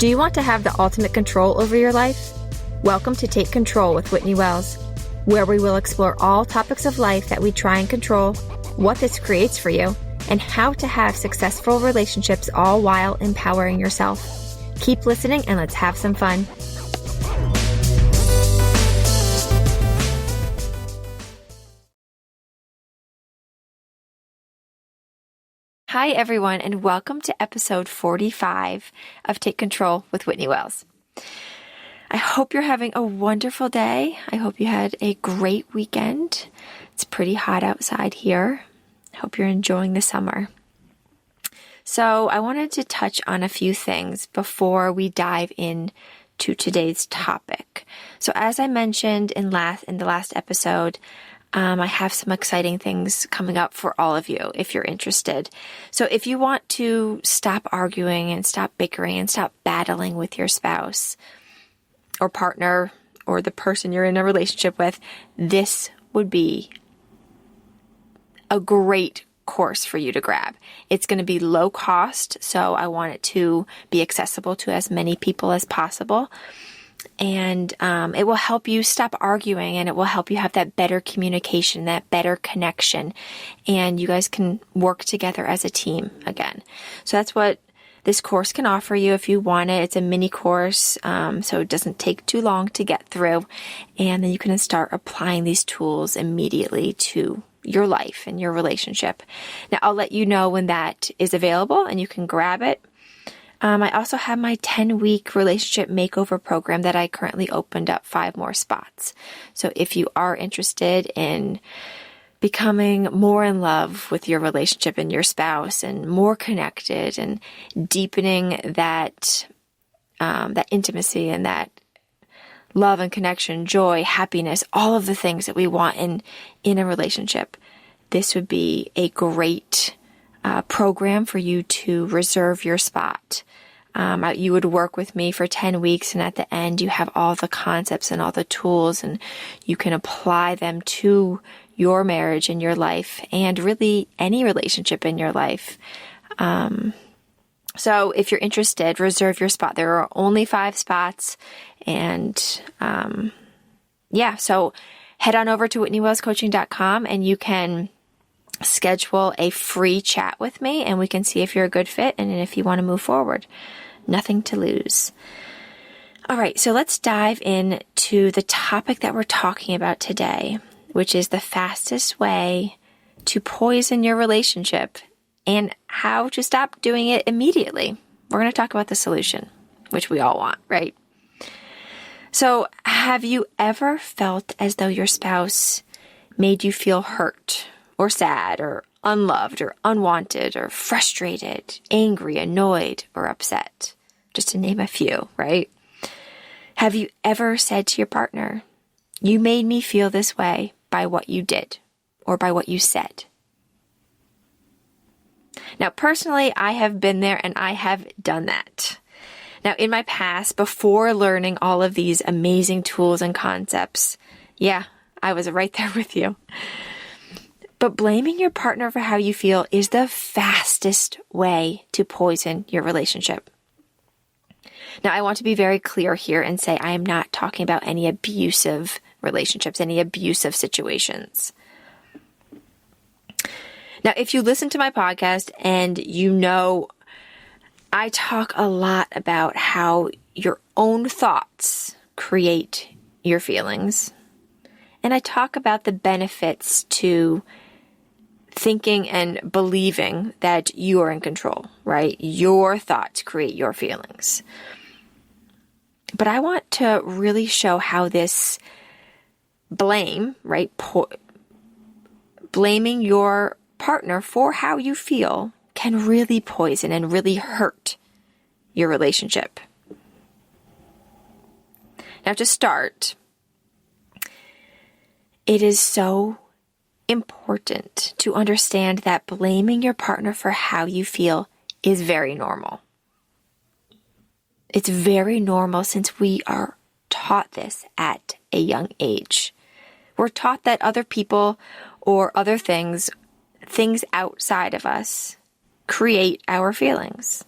Do you want to have the ultimate control over your life? Welcome to Take Control with Whitney Wells, where we will explore all topics of life that we try and control, what this creates for you, and how to have successful relationships all while empowering yourself. Keep listening and let's have some fun. Hi, everyone, and welcome to episode 45 of Take Control with Whitney Wells. I hope you're having a wonderful day. I hope you had a great weekend. It's pretty hot outside here. I hope you're enjoying the summer. So I wanted to touch on a few things before we dive into today's topic. So as I mentioned in the last episode, I have some exciting things coming up for all of you if you're interested. So if you want to stop arguing and stop bickering and stop battling with your spouse or partner or the person you're in a relationship with, this would be a great course for you to grab. It's going to be low cost, so I want it to be accessible to as many people as possible. And it will help you stop arguing, and it will help you have that better communication, that better connection, and you guys can work together as a team again. So that's what this course can offer you if you want it. It's a mini course, so it doesn't take too long to get through, and then you can start applying these tools immediately to your life and your relationship. Now, I'll let you know when that is available, and you can grab it. I also have my 10-week relationship makeover program that I currently opened up 5 more spots. So if you are interested in becoming more in love with your relationship and your spouse and more connected and deepening that intimacy and that love and connection, joy, happiness, all of the things that we want in a relationship, this would be a great program for you to reserve your spot. You would work with me for 10 weeks, and at the end you have all the concepts and all the tools, and you can apply them to your marriage and your life and really any relationship in your life. So if you're interested, reserve your spot. There are only 5 spots, and so head on over to whitneywellscoaching.com and you can schedule a free chat with me, and we can see if you're a good fit and if you want to move forward. Nothing to lose. All right, so let's dive into the topic that we're talking about today, which is the fastest way to poison your relationship and how to stop doing it immediately. We're going to talk about the solution, which we all want, right? So have you ever felt as though your spouse made you feel hurt or sad or unloved or unwanted or frustrated, angry, annoyed, or upset? Just to name a few, right? Have you ever said to your partner, "You made me feel this way by what you did or by what you said"? Now, personally, I have been there and I have done that. Now, in my past, before learning all of these amazing tools and concepts, I was right there with you. But blaming your partner for how you feel is the fastest way to poison your relationship. Now, I want to be very clear here and say I am not talking about any abusive relationships, any abusive situations. Now, if you listen to my podcast and you know I talk a lot about how your own thoughts create your feelings, and I talk about the benefits to thinking and believing that you are in control, right? Your thoughts create your feelings. But I want to really show how this blame, right? Blaming your partner for how you feel can really poison and really hurt your relationship. Now, to start, it is so important to understand that blaming your partner for how you feel is very normal. It's very normal since we are taught this at a young age. We're taught that other people or other things outside of us, create our feelings.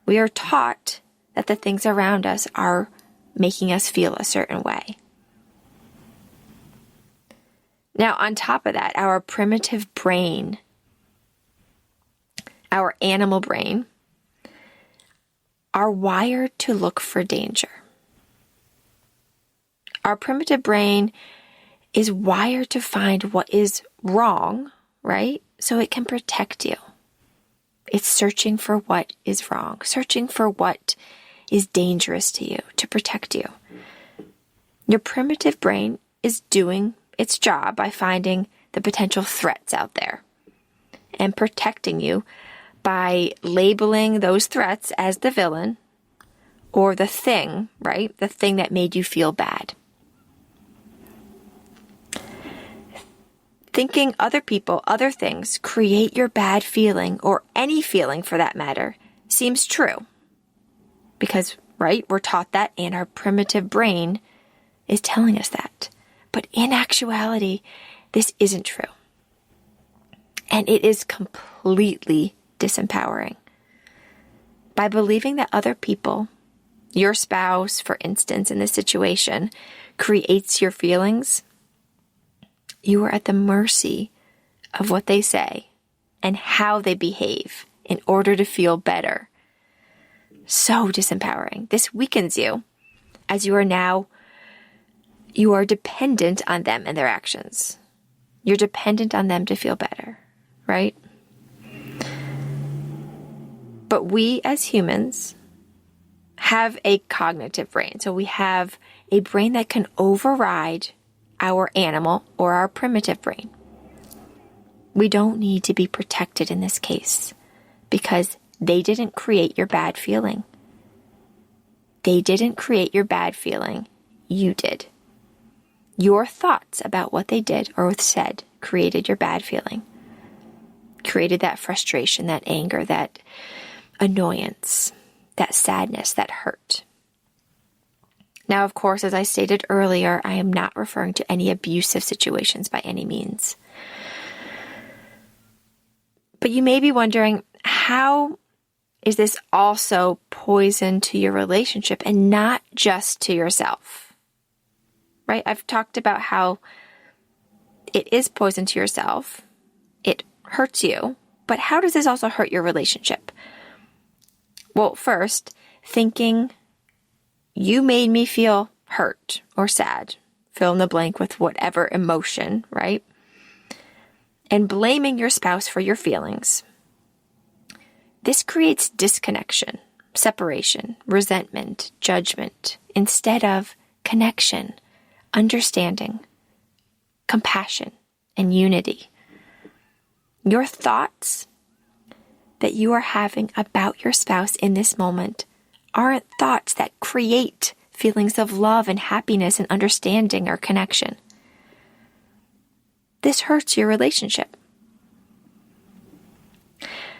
We are taught that the things around us are making us feel a certain way. Now, on top of that, our primitive brain, our animal brain, are wired to look for danger. Our primitive brain is wired to find what is wrong, right? So it can protect you. It's searching for what is wrong, searching for what is dangerous to you, to protect you. Your primitive brain is doing its job by finding the potential threats out there and protecting you by labeling those threats as the villain or the thing, right? The thing that made you feel bad. Thinking other people, other things create your bad feeling, or any feeling for that matter, seems true. Because, right, we're taught that, and our primitive brain is telling us that. But in actuality, this isn't true. And it is completely disempowering. By believing that other people, your spouse, for instance, in this situation, creates your feelings, you are at the mercy of what they say and how they behave in order to feel better. So disempowering. This weakens you as you are dependent on them and their actions. You're dependent on them to feel better, right? But we as humans have a cognitive brain. So we have a brain that can override our animal or our primitive brain. We don't need to be protected in this case because they didn't create your bad feeling. They didn't create your bad feeling. You did. Your thoughts about what they did or said created your bad feeling. Created that frustration, that anger, that annoyance, that sadness, that hurt. Now, of course, as I stated earlier, I am not referring to any abusive situations by any means. But you may be wondering, how is this also poison to your relationship and not just to yourself? Right? I've talked about how it is poison to yourself. It hurts you. But how does this also hurt your relationship? Well, first, thinking you made me feel hurt or sad, fill in the blank with whatever emotion, right? And blaming your spouse for your feelings. This creates disconnection, separation, resentment, judgment, instead of connection, understanding, compassion, and unity. Your thoughts that you are having about your spouse in this moment aren't thoughts that create feelings of love and happiness and understanding or connection. This hurts your relationship.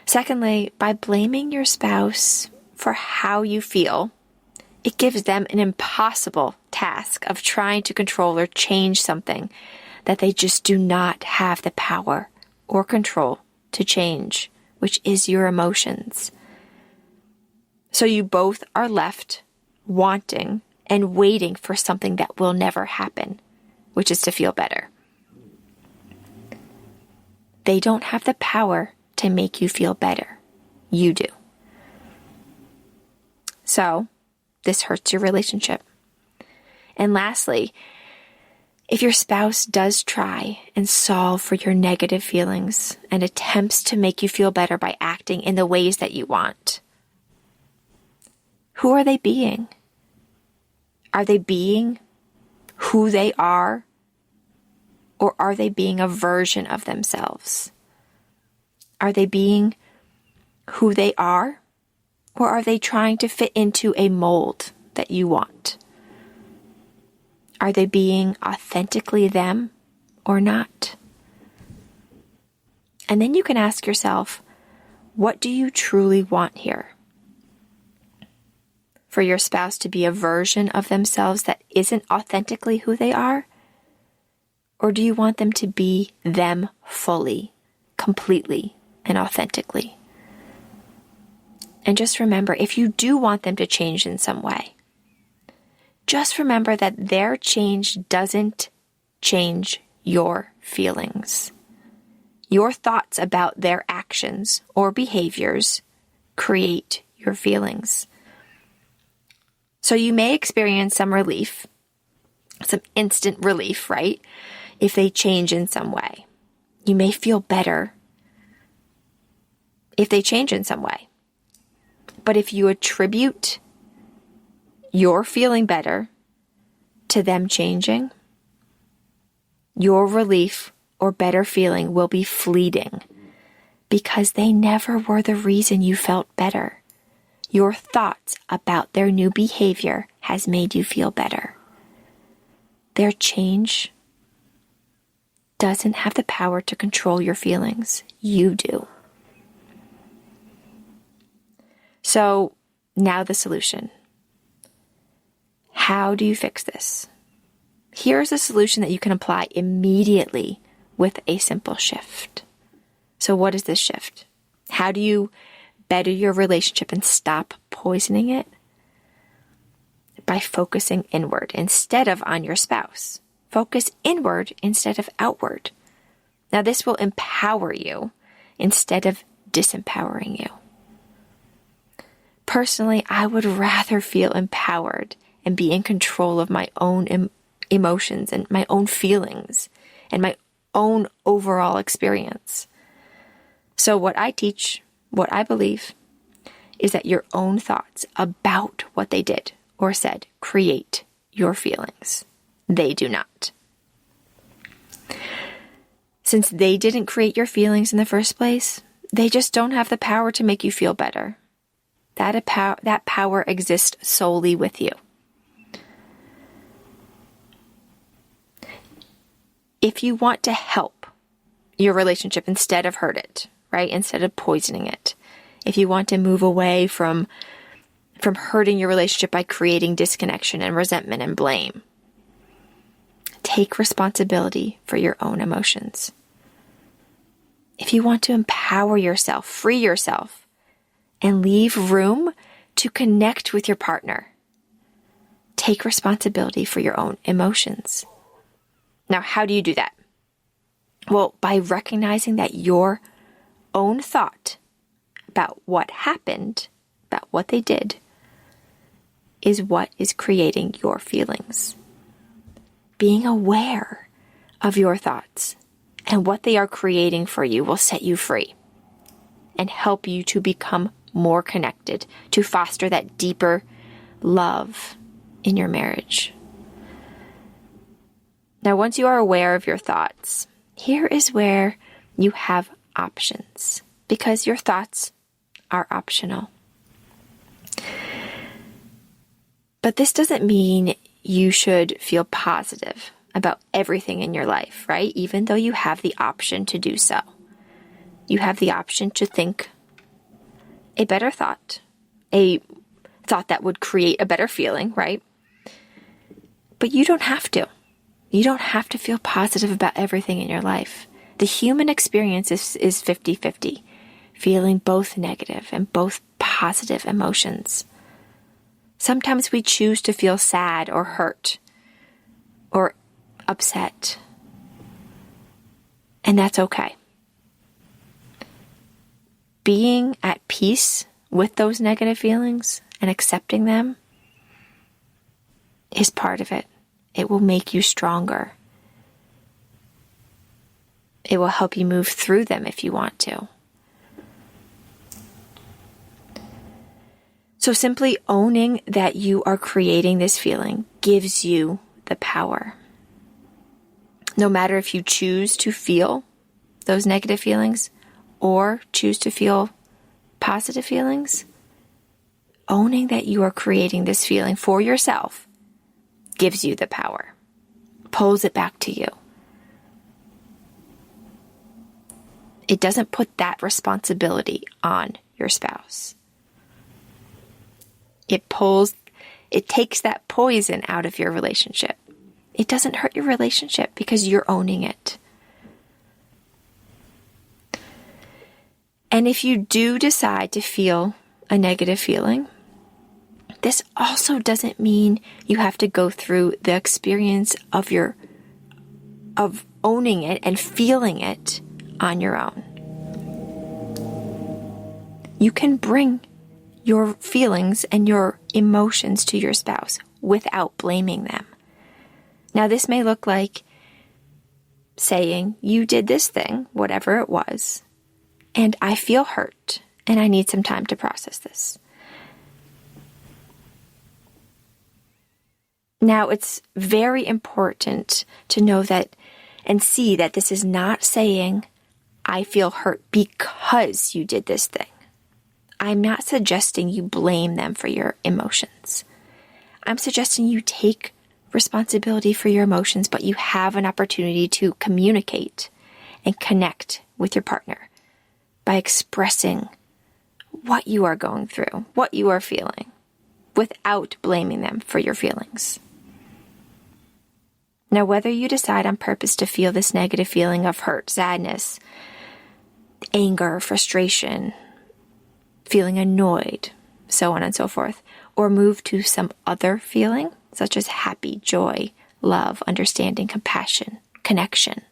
Secondly, by blaming your spouse for how you feel, it gives them an impossible task of trying to control or change something that they just do not have the power or control to change, which is your emotions. So you both are left wanting and waiting for something that will never happen, which is to feel better. They don't have the power to make you feel better. You do. So, this hurts your relationship. And lastly, if your spouse does try and solve for your negative feelings and attempts to make you feel better by acting in the ways that you want, who are they being? Are they being who they are? Or are they being a version of themselves? Are they being who they are? Or are they trying to fit into a mold that you want? Are they being authentically them or not? And then you can ask yourself, what do you truly want here? For your spouse to be a version of themselves that isn't authentically who they are? Or do you want them to be them fully, completely, and authentically? And just remember, if you do want them to change in some way, just remember that their change doesn't change your feelings. Your thoughts about their actions or behaviors create your feelings. So you may experience some relief, some instant relief, right? If they change in some way. You may feel better if they change in some way. But if you attribute your feeling better to them changing, your relief or better feeling will be fleeting because they never were the reason you felt better. Your thoughts about their new behavior has made you feel better. Their change doesn't have the power to control your feelings. You do. So now the solution. How do you fix this? Here's a solution that you can apply immediately with a simple shift. So what is this shift? How do you better your relationship and stop poisoning it? By focusing inward instead of on your spouse. Focus inward instead of outward. Now this will empower you instead of disempowering you. Personally, I would rather feel empowered and be in control of my own emotions and my own feelings and my own overall experience. So what I teach, what I believe, is that your own thoughts about what they did or said create your feelings. They do not. Since they didn't create your feelings in the first place, they just don't have the power to make you feel better. That power exists solely with you. If you want to help your relationship instead of hurt it, right? Instead of poisoning it. If you want to move away from hurting your relationship by creating disconnection and resentment and blame, take responsibility for your own emotions. If you want to empower yourself, free yourself, and leave room to connect with your partner, take responsibility for your own emotions. Now, how do you do that? Well, by recognizing that your own thought about what happened, about what they did, is what is creating your feelings. Being aware of your thoughts and what they are creating for you will set you free and help you to become more connected, to foster that deeper love in your marriage. Now, once you are aware of your thoughts, here is where you have options, because your thoughts are optional. But this doesn't mean you should feel positive about everything in your life, right? Even though you have the option to do so. You have the option to think a better thought, a thought that would create a better feeling, right? But you don't have to. You don't have to feel positive about everything in your life. The human experience is 50-50, feeling both negative and both positive emotions. Sometimes we choose to feel sad or hurt or upset, and that's okay. Being at peace with those negative feelings and accepting them is part of it. It will make you stronger. It will help you move through them if you want to. So simply owning that you are creating this feeling gives you the power. No matter if you choose to feel those negative feelings or choose to feel positive feelings, owning that you are creating this feeling for yourself gives you the power, pulls it back to you. It doesn't put that responsibility on your spouse. It takes that poison out of your relationship. It doesn't hurt your relationship because you're owning it. And if you do decide to feel a negative feeling, this also doesn't mean you have to go through the experience of owning it and feeling it on your own. You can bring your feelings and your emotions to your spouse without blaming them. Now, this may look like saying, you did this thing, whatever it was, and I feel hurt, and I need some time to process this. Now, it's very important to know that and see that this is not saying, I feel hurt because you did this thing. I'm not suggesting you blame them for your emotions. I'm suggesting you take responsibility for your emotions, but you have an opportunity to communicate and connect with your partner by expressing what you are going through, what you are feeling, without blaming them for your feelings. Now, whether you decide on purpose to feel this negative feeling of hurt, sadness, anger, frustration, feeling annoyed, so on and so forth, or move to some other feeling, such as happy, joy, love, understanding, compassion, connection.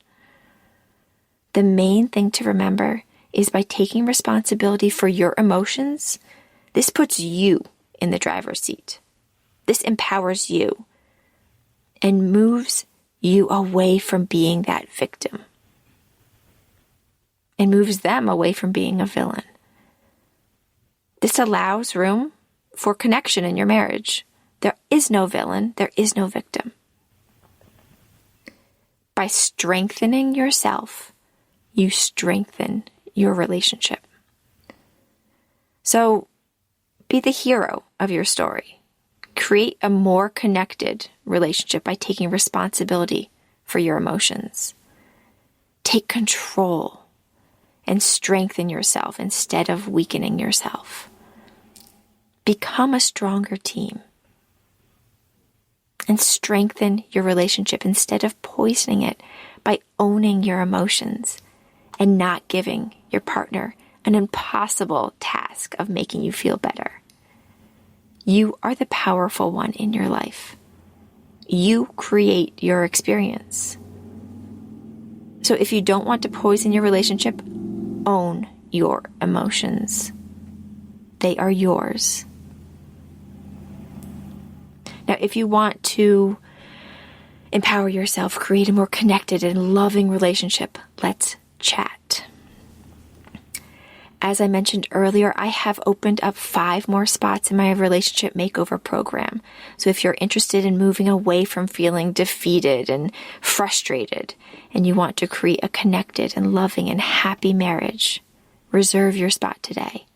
The main thing to remember is by taking responsibility for your emotions, this puts you in the driver's seat. This empowers you and moves you away from being that victim and moves them away from being a villain. This allows room for connection in your marriage. There is no villain. There is no victim. By strengthening yourself, you strengthen your relationship. So be the hero of your story. Create a more connected relationship by taking responsibility for your emotions. Take control and strengthen yourself instead of weakening yourself. Become a stronger team and strengthen your relationship instead of poisoning it by owning your emotions and not giving your partner an impossible task of making you feel better. You are the powerful one in your life. You create your experience. So if you don't want to poison your relationship, own your emotions. They are yours. Now, if you want to empower yourself, create a more connected and loving relationship, let's chat. As I mentioned earlier, I have opened up 5 more spots in my relationship makeover program. So if you're interested in moving away from feeling defeated and frustrated, and you want to create a connected and loving and happy marriage, reserve your spot today.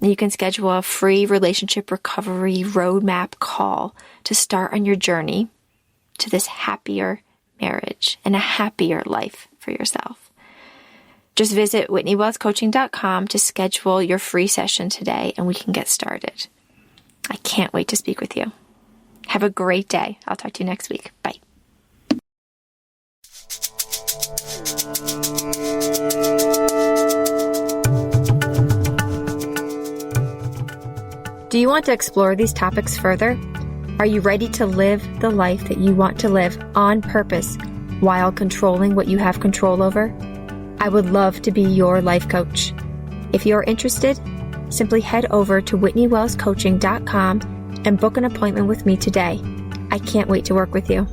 You can schedule a free relationship recovery roadmap call to start on your journey to this happier marriage and a happier life for yourself. Just visit WhitneyWellsCoaching.com to schedule your free session today, and we can get started. I can't wait to speak with you. Have a great day. I'll talk to you next week. Bye. Do you want to explore these topics further? Are you ready to live the life that you want to live on purpose while controlling what you have control over? I would love to be your life coach. If you're interested, simply head over to WhitneyWellsCoaching.com and book an appointment with me today. I can't wait to work with you.